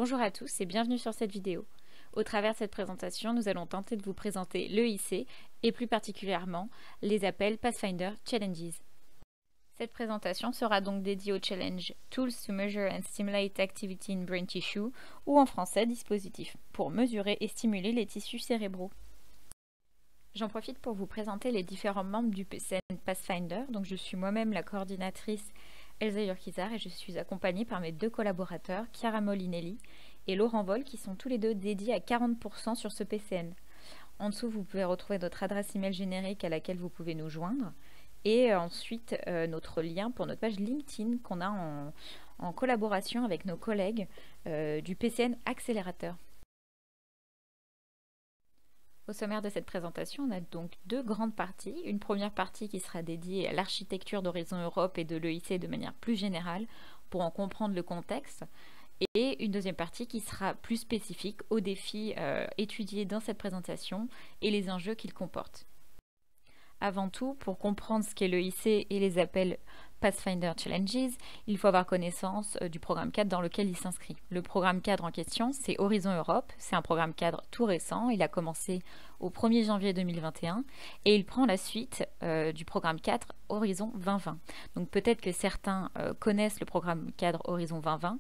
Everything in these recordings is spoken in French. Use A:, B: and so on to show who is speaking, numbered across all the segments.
A: Bonjour à tous et bienvenue sur cette vidéo. Au travers de cette présentation, nous allons tenter de vous présenter l'EIC et plus particulièrement les appels Pathfinder Challenges. Cette présentation sera donc dédiée au challenge Tools to Measure and Stimulate Activity in Brain Tissue ou en français dispositif pour mesurer et stimuler les tissus cérébraux. J'en profite pour vous présenter les différents membres du PCN Pathfinder. Donc je suis moi-même la coordinatrice Elsa Yurkizar et je suis accompagnée par mes deux collaborateurs, Chiara Molinelli et Laurent Vol, qui sont tous les deux dédiés à 40% sur ce PCN. En dessous, vous pouvez retrouver notre adresse email générique à laquelle vous pouvez nous joindre et ensuite notre lien pour notre page LinkedIn qu'on a en collaboration avec nos collègues du PCN Accélérateur. Au sommaire de cette présentation, on a donc deux grandes parties. Une première partie qui sera dédiée à l'architecture d'Horizon Europe et de l'EIC de manière plus générale pour en comprendre le contexte. Et une deuxième partie qui sera plus spécifique aux défis étudiés dans cette présentation et les enjeux qu'ils comportent. Avant tout, pour comprendre ce qu'est l'EIC et les appels Pathfinder Challenges, il faut avoir connaissance du programme cadre dans lequel il s'inscrit. Le programme cadre en question, c'est Horizon Europe. C'est un programme cadre tout récent. Il a commencé au 1er janvier 2021 et il prend la suite du programme cadre Horizon 2020. Donc peut-être que certains connaissent le programme cadre Horizon 2020.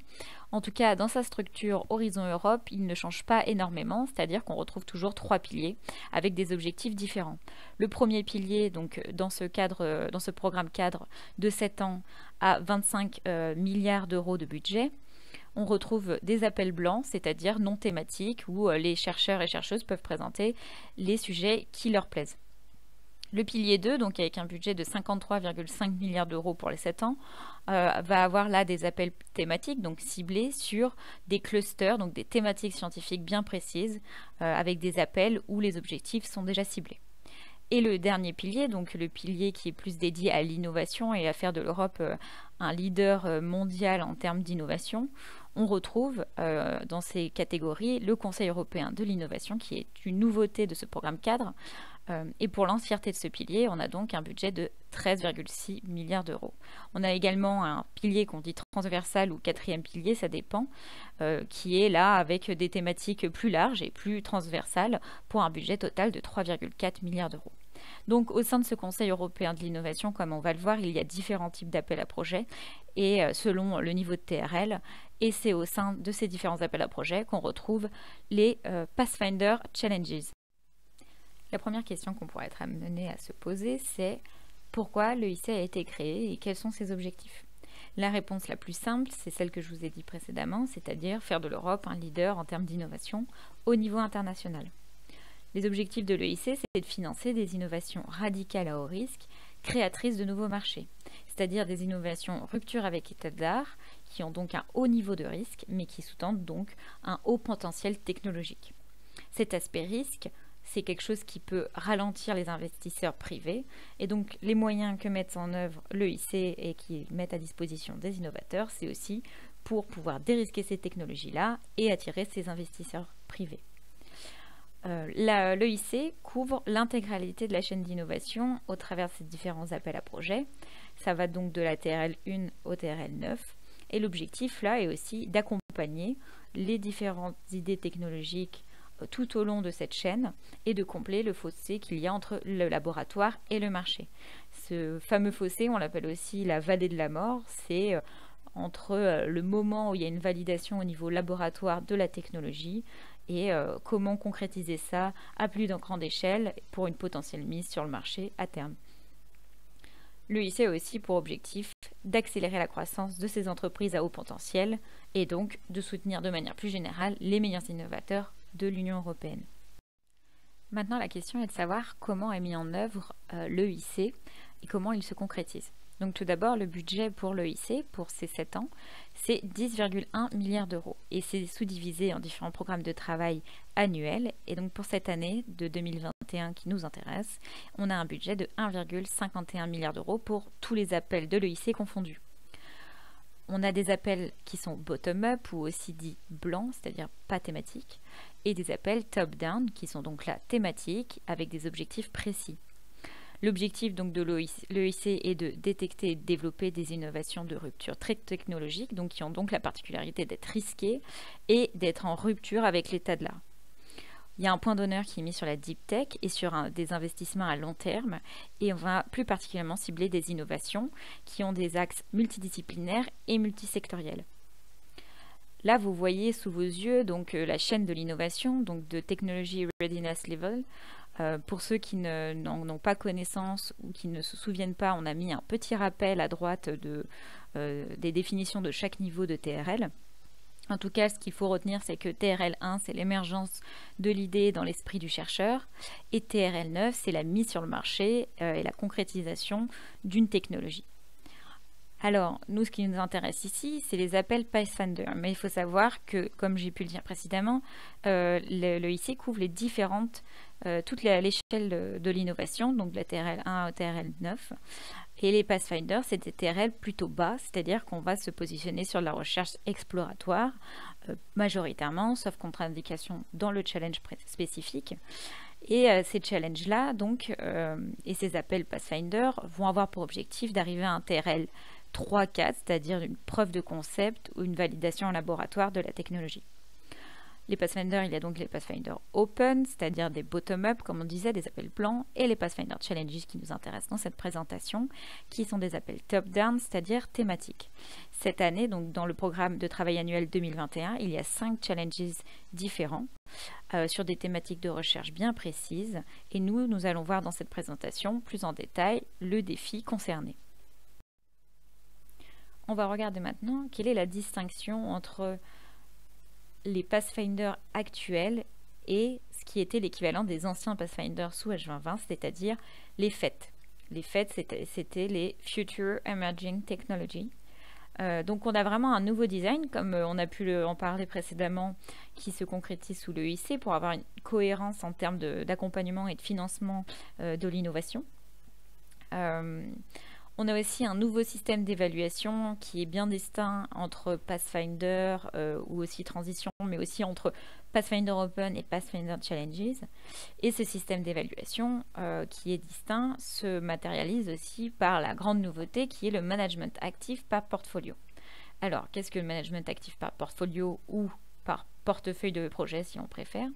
A: En tout cas, dans sa structure Horizon Europe, il ne change pas énormément, c'est-à-dire qu'on retrouve toujours trois piliers avec des objectifs différents. Le premier pilier, donc dans ce programme cadre de 7 ans à 25 milliards d'euros de budget, on retrouve des appels blancs, c'est-à-dire non thématiques, où les chercheurs et chercheuses peuvent présenter les sujets qui leur plaisent. Le pilier 2, donc avec un budget de 53,5 milliards d'euros pour les 7 ans, va avoir là des appels thématiques, donc ciblés sur des clusters, donc des thématiques scientifiques bien précises, avec des appels où les objectifs sont déjà ciblés. Et le dernier pilier, donc le pilier qui est plus dédié à l'innovation et à faire de l'Europe un leader mondial en termes d'innovation, on retrouve dans ces catégories le Conseil européen de l'innovation qui est une nouveauté de ce programme cadre. Et pour l'entièreté de ce pilier, on a donc un budget de 13,6 milliards d'euros. On a également un pilier qu'on dit transversal ou quatrième pilier, ça dépend, qui est là avec des thématiques plus larges et plus transversales pour un budget total de 3,4 milliards d'euros. Donc au sein de ce Conseil européen de l'innovation, comme on va le voir, il y a différents types d'appels à projets et selon le niveau de TRL, et c'est au sein de ces différents appels à projets qu'on retrouve les Pathfinder Challenges. La première question qu'on pourrait être amené à se poser, c'est pourquoi l'EIC a été créé et quels sont ses objectifs? La réponse la plus simple, c'est celle que je vous ai dit précédemment, c'est-à-dire faire de l'Europe un leader en termes d'innovation au niveau international. Les objectifs de l'EIC, c'est de financer des innovations radicales à haut risque, créatrices de nouveaux marchés, c'est-à-dire des innovations rupture avec état d'art, qui ont donc un haut niveau de risque, mais qui sous-tendent donc un haut potentiel technologique. Cet aspect risque, c'est quelque chose qui peut ralentir les investisseurs privés, et donc les moyens que mettent en œuvre l'EIC et qui mettent à disposition des innovateurs, c'est aussi pour pouvoir dérisquer ces technologies-là et attirer ces investisseurs privés. L'EIC couvre l'intégralité de la chaîne d'innovation au travers de ces différents appels à projets. Ça va donc de la TRL 1 au TRL 9. Et l'objectif là est aussi d'accompagner les différentes idées technologiques tout au long de cette chaîne et de combler le fossé qu'il y a entre le laboratoire et le marché. Ce fameux fossé, on l'appelle aussi la vallée de la mort, c'est entre le moment où il y a une validation au niveau laboratoire de la technologie et comment concrétiser ça à plus grande échelle pour une potentielle mise sur le marché à terme. L'EIC a aussi pour objectif d'accélérer la croissance de ces entreprises à haut potentiel et donc de soutenir de manière plus générale les meilleurs innovateurs de l'Union européenne. Maintenant, la question est de savoir comment est mis en œuvre l'EIC et comment il se concrétise. Donc tout d'abord, le budget pour l'EIC, pour ces 7 ans, c'est 10,1 milliards d'euros. Et c'est sous-divisé en différents programmes de travail annuels. Et donc pour cette année de 2021 qui nous intéresse, on a un budget de 1,51 milliard d'euros pour tous les appels de l'EIC confondus. On a des appels qui sont bottom-up ou aussi dits blancs, c'est-à-dire pas thématiques, et des appels top-down qui sont donc là thématiques avec des objectifs précis. L'objectif donc de l'EIC est de détecter et de développer des innovations de rupture très technologiques, donc qui ont donc la particularité d'être risquées et d'être en rupture avec l'état de l'art. Il y a un point d'honneur qui est mis sur la deep tech et sur des investissements à long terme, et on va plus particulièrement cibler des innovations qui ont des axes multidisciplinaires et multisectoriels. Là, vous voyez sous vos yeux donc la chaîne de l'innovation, donc de Technology Readiness Level. Pour ceux qui n'en ont pas connaissance ou qui ne se souviennent pas, on a mis un petit rappel à droite des définitions de chaque niveau de TRL. En tout cas, ce qu'il faut retenir, c'est que TRL 1, c'est l'émergence de l'idée dans l'esprit du chercheur, et TRL 9, c'est la mise sur le marché et la concrétisation d'une technologie. Alors, nous, ce qui nous intéresse ici, c'est les appels Pathfinder. Mais il faut savoir que, comme j'ai pu le dire précédemment, l'EIC couvre toute l'échelle de l'innovation, donc de la TRL 1 à TRL 9. Et les Pathfinder, c'est des TRL plutôt bas, c'est-à-dire qu'on va se positionner sur la recherche exploratoire, majoritairement, sauf contre-indication dans le challenge spécifique. Et ces challenges-là, donc, et ces appels Pathfinder vont avoir pour objectif d'arriver à un TRL 3-4, c'est-à-dire une preuve de concept ou une validation en laboratoire de la technologie. Les Pathfinder, il y a donc les Pathfinder Open, c'est-à-dire des bottom-up, comme on disait, des appels blancs, et les Pathfinder Challenges qui nous intéressent dans cette présentation, qui sont des appels top-down, c'est-à-dire thématiques. Cette année, donc dans le programme de travail annuel 2021, il y a 5 challenges différents sur des thématiques de recherche bien précises, et nous allons voir dans cette présentation plus en détail le défi concerné. On va regarder maintenant quelle est la distinction entre les Pathfinder actuels et ce qui était l'équivalent des anciens Pathfinder sous H2020, c'est-à-dire les FET. Les FET, c'était les Future Emerging Technology. Donc on a vraiment un nouveau design, comme on a pu en parler précédemment, qui se concrétise sous l'EIC pour avoir une cohérence en termes d'accompagnement et de financement de l'innovation. On a aussi un nouveau système d'évaluation qui est bien distinct entre Pathfinder ou aussi Transition, mais aussi entre Pathfinder Open et Pathfinder Challenges. Et ce système d'évaluation qui est distinct se matérialise aussi par la grande nouveauté qui est le management actif par portfolio. Alors, qu'est-ce que le management actif par portfolio ou par portefeuille de projet si on préfère?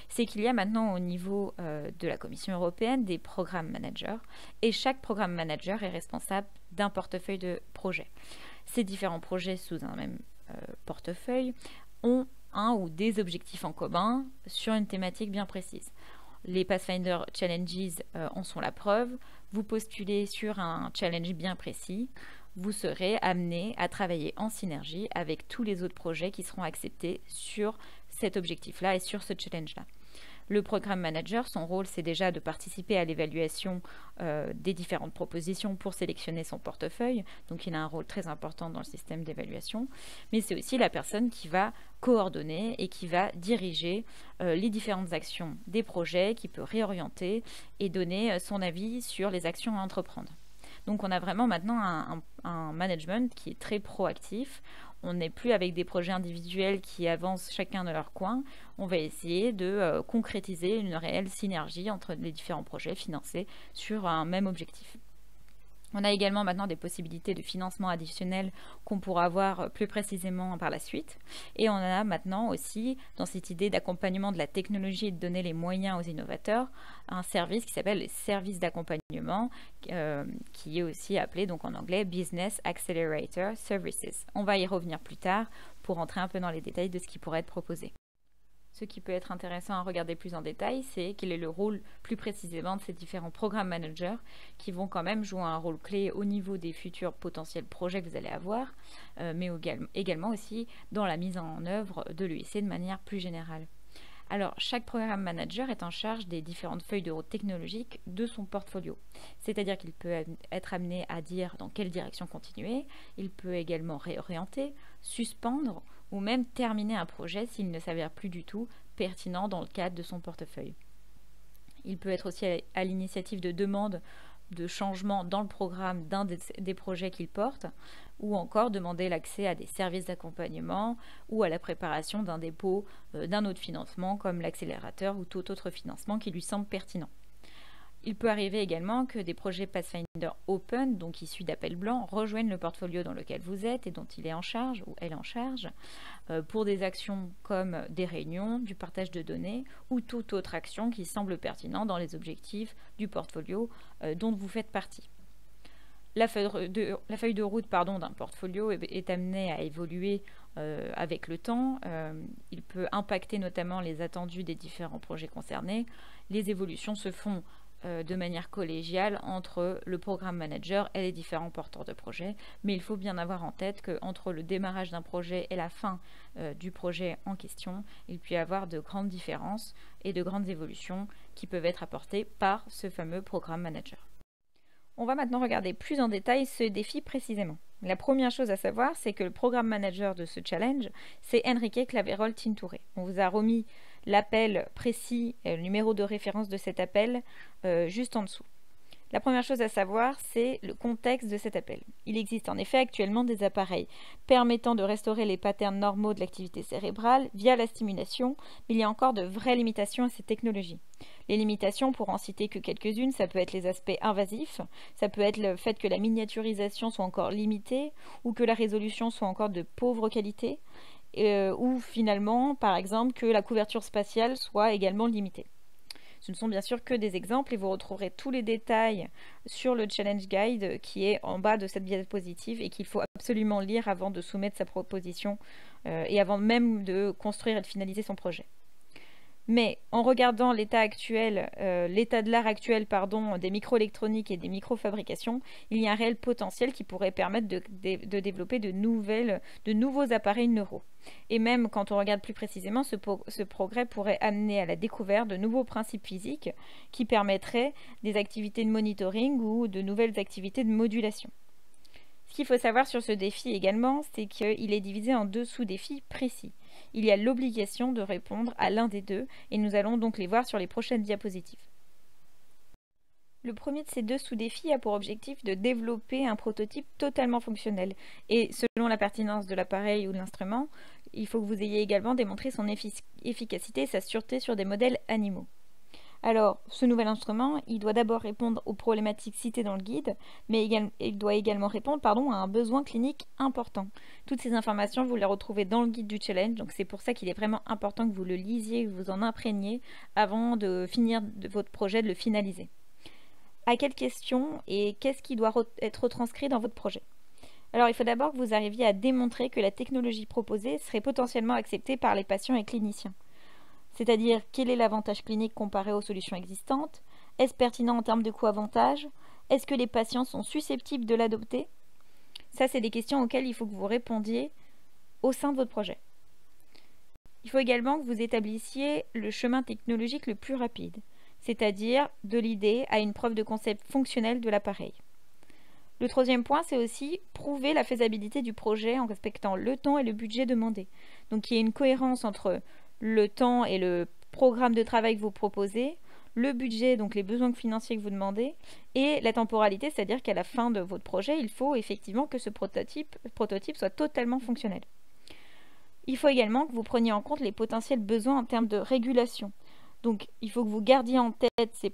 A: C'est qu'il y a maintenant au niveau de la Commission européenne des programmes managers et chaque programme manager est responsable d'un portefeuille de projet. Ces différents projets sous un même portefeuille ont un ou des objectifs en commun sur une thématique bien précise. Les Pathfinder Challenges en sont la preuve. Vous postulez sur un challenge bien précis, vous serez amené à travailler en synergie avec tous les autres projets qui seront acceptés sur cet objectif-là et sur ce challenge-là. Le programme manager, son rôle, c'est déjà de participer à l'évaluation des différentes propositions pour sélectionner son portefeuille. Donc, il a un rôle très important dans le système d'évaluation. Mais c'est aussi la personne qui va coordonner et qui va diriger les différentes actions des projets, qui peut réorienter et donner son avis sur les actions à entreprendre. Donc on a vraiment maintenant un management qui est très proactif. On n'est plus avec des projets individuels qui avancent chacun de leur coin. On va essayer de concrétiser une réelle synergie entre les différents projets financés sur un même objectif. On a également maintenant des possibilités de financement additionnel qu'on pourra avoir plus précisément par la suite. Et on a maintenant aussi, dans cette idée d'accompagnement de la technologie et de donner les moyens aux innovateurs, un service qui s'appelle les services d'accompagnement, qui est aussi appelé donc en anglais Business Accelerator Services. On va y revenir plus tard pour entrer un peu dans les détails de ce qui pourrait être proposé. Ce qui peut être intéressant à regarder plus en détail, c'est quel est le rôle plus précisément de ces différents programmes managers qui vont quand même jouer un rôle clé au niveau des futurs potentiels projets que vous allez avoir, mais également aussi dans la mise en œuvre de l'EIC de manière plus générale. Alors, chaque programme manager est en charge des différentes feuilles de route technologiques de son portfolio. C'est-à-dire qu'il peut être amené à dire dans quelle direction continuer, il peut également réorienter, suspendre ou même terminer un projet s'il ne s'avère plus du tout pertinent dans le cadre de son portefeuille. Il peut être aussi à l'initiative de demandes de changement dans le programme d'un des projets qu'il porte, ou encore demander l'accès à des services d'accompagnement ou à la préparation d'un dépôt d'un autre financement comme l'accélérateur ou tout autre financement qui lui semble pertinent. Il peut arriver également que des projets Pathfinder Open, donc issus d'appels blancs, rejoignent le portfolio dans lequel vous êtes et dont il est en charge ou elle est en charge pour des actions comme des réunions, du partage de données ou toute autre action qui semble pertinente dans les objectifs du portfolio dont vous faites partie. La feuille de route d'un portfolio est amenée à évoluer avec le temps. Il peut impacter notamment les attendus des différents projets concernés. Les évolutions se font de manière collégiale entre le programme manager et les différents porteurs de projets, mais il faut bien avoir en tête qu'entre le démarrage d'un projet et la fin du projet en question, il peut y avoir de grandes différences et de grandes évolutions qui peuvent être apportées par ce fameux programme manager. On va maintenant regarder plus en détail ce défi précisément. La première chose à savoir, c'est que le programme manager de ce challenge, c'est Enrique Claverol Tintouré. On vous a remis l'appel précis, le numéro de référence de cet appel, juste en dessous. La première chose à savoir, c'est le contexte de cet appel. Il existe en effet actuellement des appareils permettant de restaurer les patterns normaux de l'activité cérébrale via la stimulation, mais il y a encore de vraies limitations à ces technologies. Les limitations, pour en citer que quelques-unes, ça peut être les aspects invasifs, ça peut être le fait que la miniaturisation soit encore limitée, ou que la résolution soit encore de pauvre qualité, ou finalement, par exemple, que la couverture spatiale soit également limitée. Ce ne sont bien sûr que des exemples et vous retrouverez tous les détails sur le Challenge Guide qui est en bas de cette diapositive et qu'il faut absolument lire avant de soumettre sa proposition et avant même de construire et de finaliser son projet. Mais en regardant l'état actuel, l'état de l'art actuel des microélectroniques et des microfabrications, il y a un réel potentiel qui pourrait permettre de développer de nouveaux appareils neuraux. Et même quand on regarde plus précisément, ce progrès pourrait amener à la découverte de nouveaux principes physiques qui permettraient des activités de monitoring ou de nouvelles activités de modulation. Ce qu'il faut savoir sur ce défi également, c'est qu'il est divisé en 2 sous-défis précis. Il y a l'obligation de répondre à l'un des deux, et nous allons donc les voir sur les prochaines diapositives. Le premier de ces 2 sous-défis a pour objectif de développer un prototype totalement fonctionnel. Et selon la pertinence de l'appareil ou de l'instrument, il faut que vous ayez également démontré son efficacité et sa sûreté sur des modèles animaux. Alors, ce nouvel instrument, il doit d'abord répondre aux problématiques citées dans le guide, mais il doit également répondre à un besoin clinique important. Toutes ces informations, vous les retrouvez dans le guide du challenge, donc c'est pour ça qu'il est vraiment important que vous le lisiez, que vous en imprégniez avant de finir votre projet, de le finaliser. À quelles questions et qu'est-ce qui doit être retranscrit dans votre projet? Alors, il faut d'abord que vous arriviez à démontrer que la technologie proposée serait potentiellement acceptée par les patients et cliniciens. C'est-à-dire, quel est l'avantage clinique comparé aux solutions existantes? Est-ce pertinent en termes de coût-avantage? Est-ce que les patients sont susceptibles de l'adopter? Ça, c'est des questions auxquelles il faut que vous répondiez au sein de votre projet. Il faut également que vous établissiez le chemin technologique le plus rapide, c'est-à-dire de l'idée à une preuve de concept fonctionnel de l'appareil. Le troisième point, c'est aussi prouver la faisabilité du projet en respectant le temps et le budget demandé. Donc, il y a une cohérence entre le temps et le programme de travail que vous proposez, le budget, donc les besoins financiers que vous demandez, et la temporalité, c'est-à-dire qu'à la fin de votre projet, il faut effectivement que ce prototype soit totalement fonctionnel. Il faut également que vous preniez en compte les potentiels besoins en termes de régulation. Donc, il faut que vous gardiez en tête ces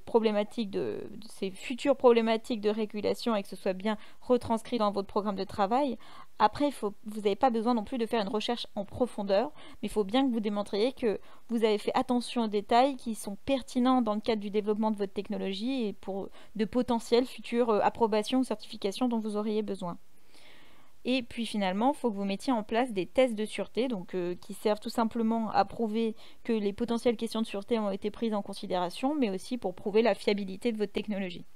A: futures problématiques de régulation et que ce soit bien retranscrit dans votre programme de travail. Après, vous n'avez pas besoin non plus de faire une recherche en profondeur, mais il faut bien que vous démontriez que vous avez fait attention aux détails qui sont pertinents dans le cadre du développement de votre technologie et pour de potentielles futures approbations ou certifications dont vous auriez besoin. Et puis finalement, il faut que vous mettiez en place des tests de sûreté qui servent tout simplement à prouver que les potentielles questions de sûreté ont été prises en considération, mais aussi pour prouver la fiabilité de votre technologie.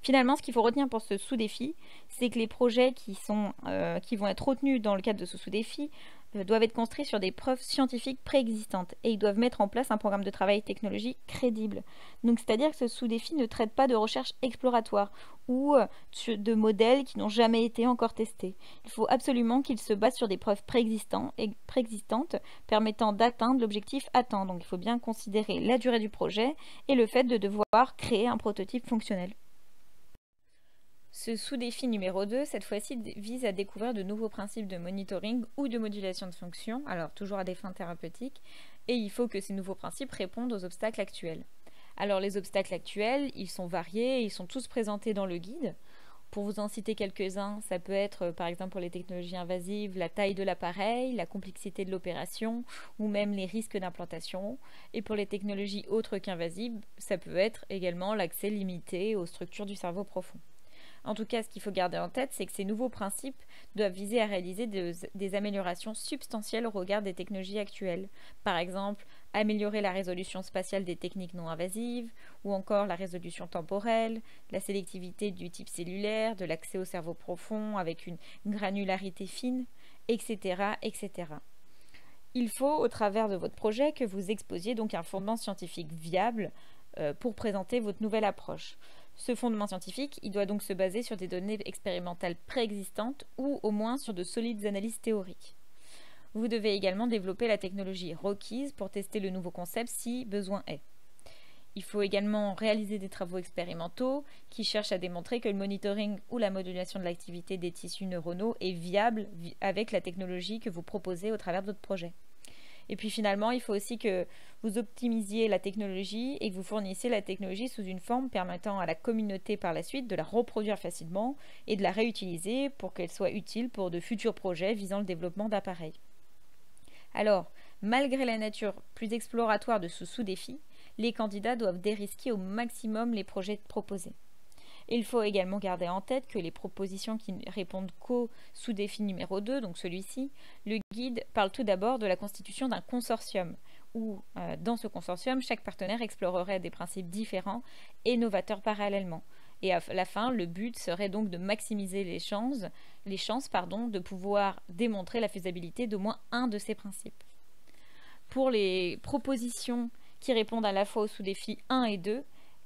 A: Finalement, ce qu'il faut retenir pour ce sous-défi, c'est que les projets qui vont être retenus dans le cadre de ce sous-défi doivent être construits sur des preuves scientifiques préexistantes et ils doivent mettre en place un programme de travail technologique crédible. Donc, c'est-à-dire que ce sous-défi ne traite pas de recherche exploratoire ou de modèles qui n'ont jamais été encore testés. Il faut absolument qu'il se base sur des preuves préexistantes permettant d'atteindre l'objectif atteint. Donc, il faut bien considérer la durée du projet et le fait de devoir créer un prototype fonctionnel. Ce sous-défi numéro 2, cette fois-ci, vise à découvrir de nouveaux principes de monitoring ou de modulation de fonction, alors toujours à des fins thérapeutiques, et il faut que ces nouveaux principes répondent aux obstacles actuels. Alors les obstacles actuels, ils sont variés, ils sont tous présentés dans le guide. Pour vous en citer quelques-uns, ça peut être par exemple pour les technologies invasives, la taille de l'appareil, la complexité de l'opération ou même les risques d'implantation. Et pour les technologies autres qu'invasives, ça peut être également l'accès limité aux structures du cerveau profond. En tout cas, ce qu'il faut garder en tête, c'est que ces nouveaux principes doivent viser à réaliser des améliorations substantielles au regard des technologies actuelles. Par exemple, améliorer la résolution spatiale des techniques non invasives, ou encore la résolution temporelle, la sélectivité du type cellulaire, de l'accès au cerveau profond avec une granularité fine, etc., etc. Il faut, au travers de votre projet, que vous exposiez donc un fondement scientifique viable pour présenter votre nouvelle approche. Ce fondement scientifique, il doit donc se baser sur des données expérimentales préexistantes ou au moins sur de solides analyses théoriques. Vous devez également développer la technologie requise pour tester le nouveau concept si besoin est. Il faut également réaliser des travaux expérimentaux qui cherchent à démontrer que le monitoring ou la modulation de l'activité des tissus neuronaux est viable avec la technologie que vous proposez au travers de votre projet. Et puis finalement, il faut aussi que vous optimisiez la technologie et que vous fournissiez la technologie sous une forme permettant à la communauté par la suite de la reproduire facilement et de la réutiliser pour qu'elle soit utile pour de futurs projets visant le développement d'appareils. Alors, malgré la nature plus exploratoire de ce sous-défi, les candidats doivent dérisquer au maximum les projets proposés. Il faut également garder en tête que les propositions qui ne répondent qu'au sous-défi numéro 2, donc celui-ci, le guide parle tout d'abord de la constitution d'un consortium, où dans ce consortium, chaque partenaire explorerait des principes différents et novateurs parallèlement. Et à la fin, le but serait donc de maximiser les chances de pouvoir démontrer la faisabilité d'au moins un de ces principes. Pour les propositions qui répondent à la fois aux sous-défis 1 et 2,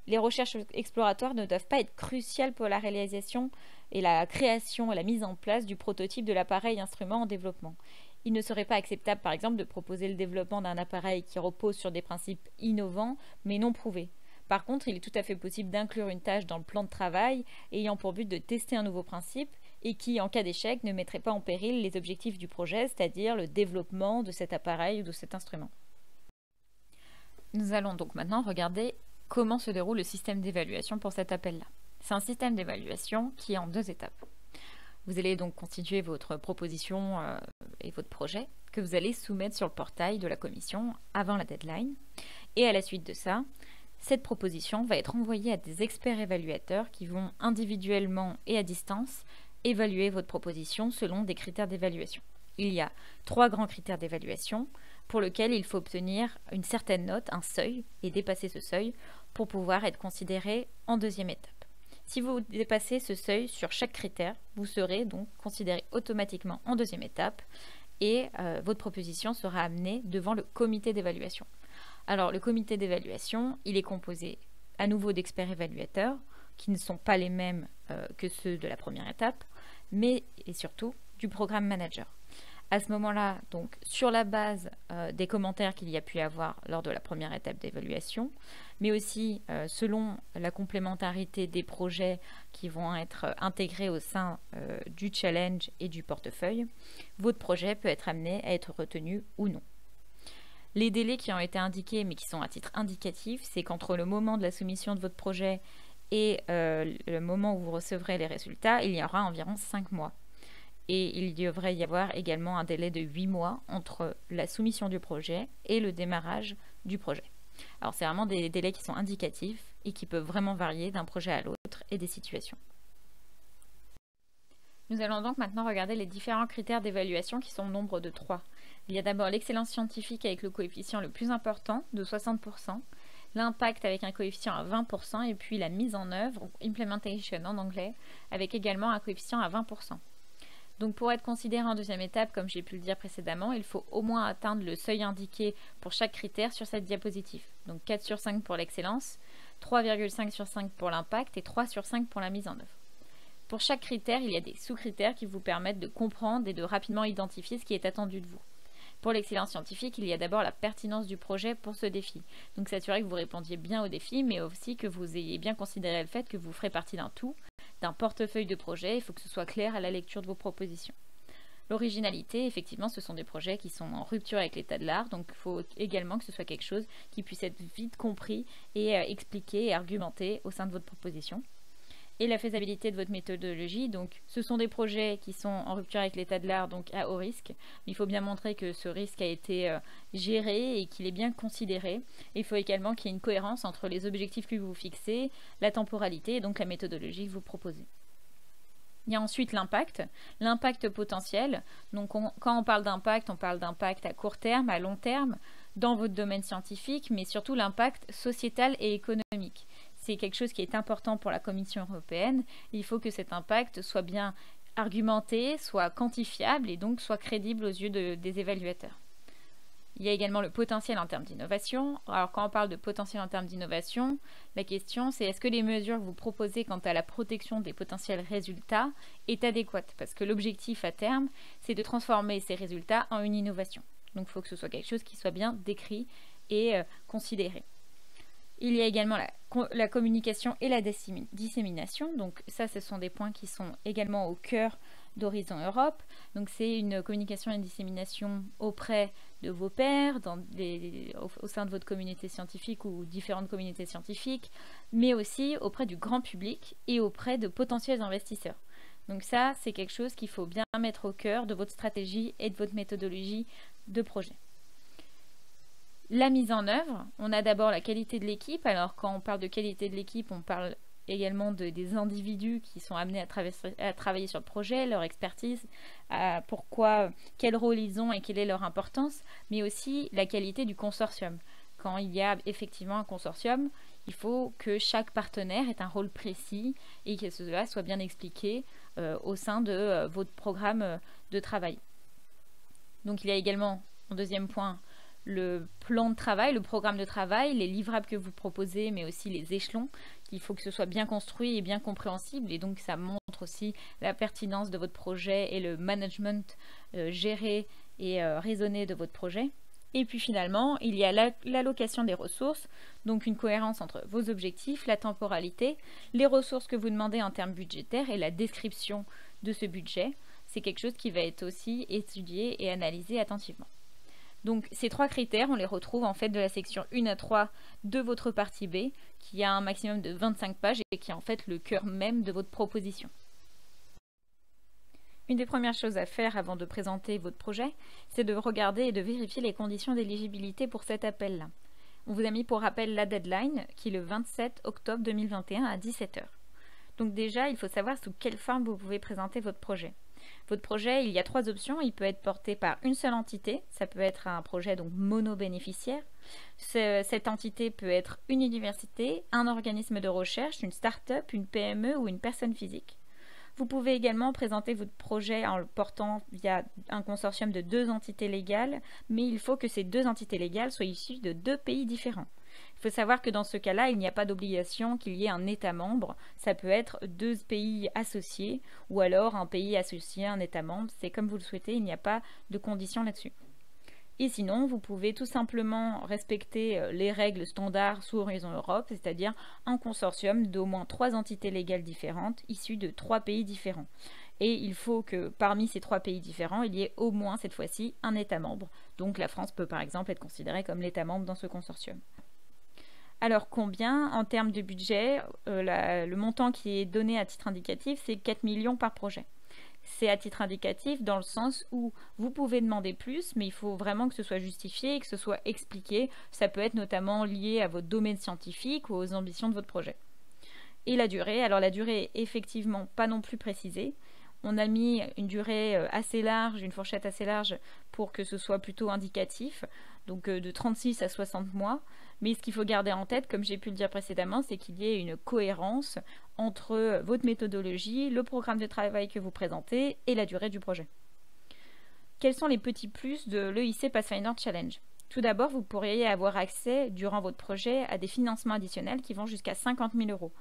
A: les recherches exploratoires ne doivent pas être cruciales pour la réalisation et la création et la mise en place du prototype de l'appareil instrument en développement. Il ne serait pas acceptable, par exemple, de proposer le développement d'un appareil qui repose sur des principes innovants mais non prouvés. Par contre, il est tout à fait possible d'inclure une tâche dans le plan de travail ayant pour but de tester un nouveau principe et qui, en cas d'échec, ne mettrait pas en péril les objectifs du projet, c'est-à-dire le développement de cet appareil ou de cet instrument. Nous allons donc maintenant regarder comment se déroule le système d'évaluation pour cet appel-là. C'est un système d'évaluation qui est en 2 étapes. Vous allez donc constituer votre proposition et votre projet que vous allez soumettre sur le portail de la commission avant la deadline. Et à la suite de ça, cette proposition va être envoyée à des experts évaluateurs qui vont individuellement et à distance évaluer votre proposition selon des critères d'évaluation. Il y a 3 grands critères d'évaluation pour lesquels il faut obtenir une certaine note, un seuil, et dépasser ce seuil pour pouvoir être considéré en 2e étape. Si vous dépassez ce seuil sur chaque critère, vous serez donc considéré automatiquement en 2e étape et votre proposition sera amenée devant le comité d'évaluation. Alors le comité d'évaluation, il est composé à nouveau d'experts évaluateurs qui ne sont pas les mêmes que ceux de la première étape, mais et surtout du programme manager. À ce moment-là, donc, sur la base des commentaires qu'il y a pu avoir lors de la première étape d'évaluation, mais aussi selon la complémentarité des projets qui vont être intégrés au sein du challenge et du portefeuille, votre projet peut être amené à être retenu ou non. Les délais qui ont été indiqués, mais qui sont à titre indicatif, c'est qu'entre le moment de la soumission de votre projet et le moment où vous recevrez les résultats, il y aura environ 5 mois. Et il devrait y avoir également un délai de 8 mois entre la soumission du projet et le démarrage du projet. Alors c'est vraiment des délais qui sont indicatifs et qui peuvent vraiment varier d'un projet à l'autre et des situations. Nous allons donc maintenant regarder les différents critères d'évaluation qui sont au nombre de 3. Il y a d'abord l'excellence scientifique avec le coefficient le plus important de 60%, l'impact avec un coefficient à 20% et puis la mise en œuvre, ou implementation en anglais, avec également un coefficient à 20%. Donc pour être considéré en 2e étape, comme j'ai pu le dire précédemment, il faut au moins atteindre le seuil indiqué pour chaque critère sur cette diapositive. Donc 4 sur 5 pour l'excellence, 3,5 sur 5 pour l'impact et 3 sur 5 pour la mise en œuvre. Pour chaque critère, il y a des sous-critères qui vous permettent de comprendre et de rapidement identifier ce qui est attendu de vous. Pour l'excellence scientifique, il y a d'abord la pertinence du projet pour ce défi. Donc s'assurer que vous répondiez bien au défi, mais aussi que vous ayez bien considéré le fait que vous ferez partie d'un tout, d'un portefeuille de projets. Il faut que ce soit clair à la lecture de vos propositions. L'originalité, effectivement, ce sont des projets qui sont en rupture avec l'état de l'art, donc il faut également que ce soit quelque chose qui puisse être vite compris et expliqué et argumenté au sein de votre proposition. Et la faisabilité de votre méthodologie, donc ce sont des projets qui sont en rupture avec l'état de l'art, donc à haut risque. Mais il faut bien montrer que ce risque a été géré et qu'il est bien considéré. Et il faut également qu'il y ait une cohérence entre les objectifs que vous fixez, la temporalité et donc la méthodologie que vous proposez. Il y a ensuite l'impact potentiel. Donc quand on parle d'impact à court terme, à long terme, dans votre domaine scientifique, mais surtout l'impact sociétal et économique. C'est quelque chose qui est important pour la Commission européenne. Il faut que cet impact soit bien argumenté, soit quantifiable et donc soit crédible aux yeux des évaluateurs. Il y a également le potentiel en termes d'innovation. Alors quand on parle de potentiel en termes d'innovation, la question c'est est-ce que les mesures que vous proposez quant à la protection des potentiels résultats est adéquate? Parce que l'objectif à terme, c'est de transformer ces résultats en une innovation. Donc il faut que ce soit quelque chose qui soit bien décrit et considéré. Il y a également la communication et la dissémination. Donc ça, ce sont des points qui sont également au cœur d'Horizon Europe. Donc c'est une communication et une dissémination auprès de vos pairs, au sein de votre communauté scientifique ou différentes communautés scientifiques, mais aussi auprès du grand public et auprès de potentiels investisseurs. Donc ça, c'est quelque chose qu'il faut bien mettre au cœur de votre stratégie et de votre méthodologie de projet. La mise en œuvre, on a d'abord la qualité de l'équipe. Alors quand on parle de qualité de l'équipe, on parle également des individus qui sont amenés à travailler sur le projet, leur expertise, quel rôle ils ont et quelle est leur importance, mais aussi la qualité du consortium. Quand il y a effectivement un consortium, il faut que chaque partenaire ait un rôle précis et que cela soit bien expliqué au sein de votre programme de travail. Donc il y a également, en deuxième point, le plan de travail, le programme de travail, les livrables que vous proposez, mais aussi les échelons. Il faut que ce soit bien construit et bien compréhensible, et donc ça montre aussi la pertinence de votre projet et le management géré et raisonné de votre projet. Et puis finalement, il y a l'allocation des ressources, donc une cohérence entre vos objectifs, la temporalité, les ressources que vous demandez en termes budgétaires et la description de ce budget. C'est quelque chose qui va être aussi étudié et analysé attentivement. Donc ces trois critères, on les retrouve en fait de la section 1 à 3 de votre partie B, qui a un maximum de 25 pages et qui est en fait le cœur même de votre proposition. Une des premières choses à faire avant de présenter votre projet, c'est de regarder et de vérifier les conditions d'éligibilité pour cet appel-là. On vous a mis pour rappel la deadline, qui est le 27 octobre 2021 à 17 h. Donc déjà, il faut savoir sous quelle forme vous pouvez présenter votre projet. Votre projet, il y a trois options. Il peut être porté par une seule entité. Ça peut être un projet donc mono-bénéficiaire. Cette entité peut être une université, un organisme de recherche, une start-up, une PME ou une personne physique. Vous pouvez également présenter votre projet en le portant via un consortium de 2 entités légales, mais il faut que ces 2 entités légales soient issues de 2 pays différents. Il faut savoir que dans ce cas-là, il n'y a pas d'obligation qu'il y ait un État membre. Ça peut être 2 pays associés ou alors un pays associé à un État membre. C'est comme vous le souhaitez, il n'y a pas de condition là-dessus. Et sinon, vous pouvez tout simplement respecter les règles standards sous Horizon Europe, c'est-à-dire un consortium d'au moins 3 entités légales différentes issues de 3 pays différents. Et il faut que parmi ces 3 pays différents, il y ait au moins cette fois-ci un État membre. Donc la France peut par exemple être considérée comme l'État membre dans ce consortium. Alors combien en termes de budget? Le montant qui est donné à titre indicatif, c'est 4 millions par projet. C'est à titre indicatif dans le sens où vous pouvez demander plus, mais il faut vraiment que ce soit justifié et que ce soit expliqué. Ça peut être notamment lié à votre domaine scientifique ou aux ambitions de votre projet. Et la durée, alors la durée est effectivement pas non plus précisée. On a mis une durée assez large, une fourchette assez large pour que ce soit plutôt indicatif, donc de 36 à 60 mois. Mais ce qu'il faut garder en tête, comme j'ai pu le dire précédemment, c'est qu'il y ait une cohérence entre votre méthodologie, le programme de travail que vous présentez et la durée du projet. Quels sont les petits plus de l'EIC Pathfinder Challenge? Tout d'abord, vous pourriez avoir accès durant votre projet à des financements additionnels qui vont jusqu'à 50 000 €.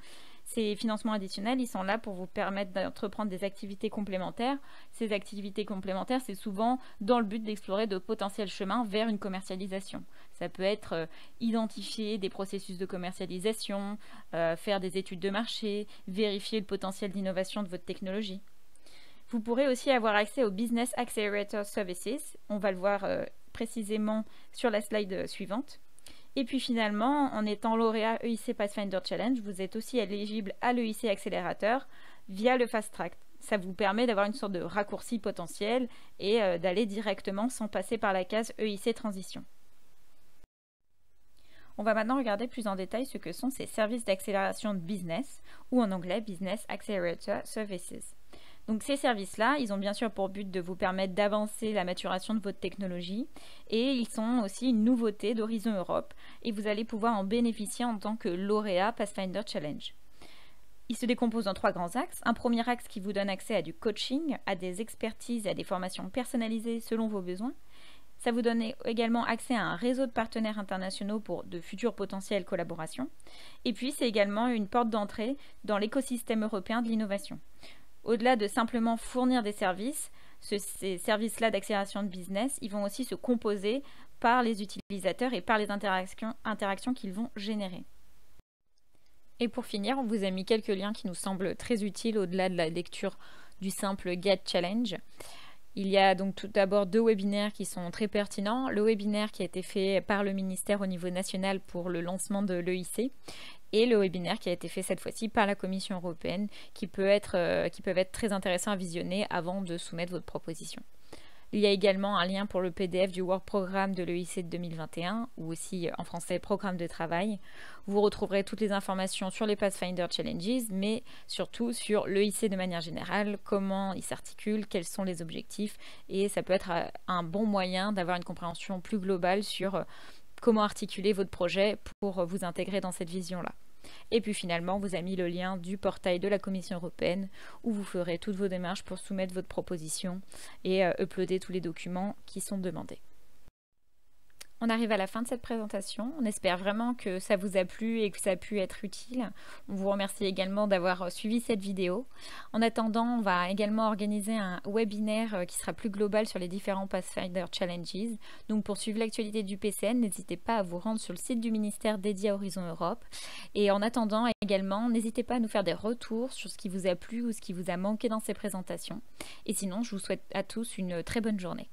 A: Ces financements additionnels, ils sont là pour vous permettre d'entreprendre des activités complémentaires. Ces activités complémentaires, c'est souvent dans le but d'explorer de potentiels chemins vers une commercialisation. Ça peut être identifier des processus de commercialisation, faire des études de marché, vérifier le potentiel d'innovation de votre technologie. Vous pourrez aussi avoir accès au Business Accelerator Services. On va le voir précisément sur la slide suivante. Et puis finalement, en étant lauréat EIC Pathfinder Challenge, vous êtes aussi éligible à l'EIC Accelerator via le Fast Track. Ça vous permet d'avoir une sorte de raccourci potentiel et d'aller directement sans passer par la case EIC Transition. On va maintenant regarder plus en détail ce que sont ces services d'accélération de business, ou en anglais Business Accelerator Services. Donc ces services-là, ils ont bien sûr pour but de vous permettre d'avancer la maturation de votre technologie, et ils sont aussi une nouveauté d'Horizon Europe, et vous allez pouvoir en bénéficier en tant que lauréat Pathfinder Challenge. Il se décompose en 3 grands axes. Un premier axe qui vous donne accès à du coaching, à des expertises, à des formations personnalisées selon vos besoins. Ça vous donne également accès à un réseau de partenaires internationaux pour de futures potentielles collaborations. Et puis, c'est également une porte d'entrée dans l'écosystème européen de l'innovation. Au-delà de simplement fournir des services, ces services-là d'accélération de business, ils vont aussi se composer par les utilisateurs et par les interactions qu'ils vont générer. Et pour finir, on vous a mis quelques liens qui nous semblent très utiles au-delà de la lecture du simple Get Challenge. Il y a donc tout d'abord 2 webinaires qui sont très pertinents. Le webinaire qui a été fait par le ministère au niveau national pour le lancement de l'EIC et le webinaire qui a été fait cette fois-ci par la Commission européenne qui peuvent être très intéressants à visionner avant de soumettre votre proposition. Il y a également un lien pour le PDF du Work Programme de l'EIC de 2021, ou aussi en français Programme de travail. Vous retrouverez toutes les informations sur les Pathfinder Challenges, mais surtout sur l'EIC de manière générale, comment il s'articule, quels sont les objectifs, et ça peut être un bon moyen d'avoir une compréhension plus globale sur comment articuler votre projet pour vous intégrer dans cette vision-là. Et puis finalement, on vous a mis le lien du portail de la Commission européenne où vous ferez toutes vos démarches pour soumettre votre proposition et uploader tous les documents qui sont demandés. On arrive à la fin de cette présentation. On espère vraiment que ça vous a plu et que ça a pu être utile. On vous remercie également d'avoir suivi cette vidéo. En attendant, on va également organiser un webinaire qui sera plus global sur les différents Pathfinder Challenges. Donc pour suivre l'actualité du PCN, n'hésitez pas à vous rendre sur le site du ministère dédié à Horizon Europe. Et en attendant également, n'hésitez pas à nous faire des retours sur ce qui vous a plu ou ce qui vous a manqué dans ces présentations. Et sinon, je vous souhaite à tous une très bonne journée.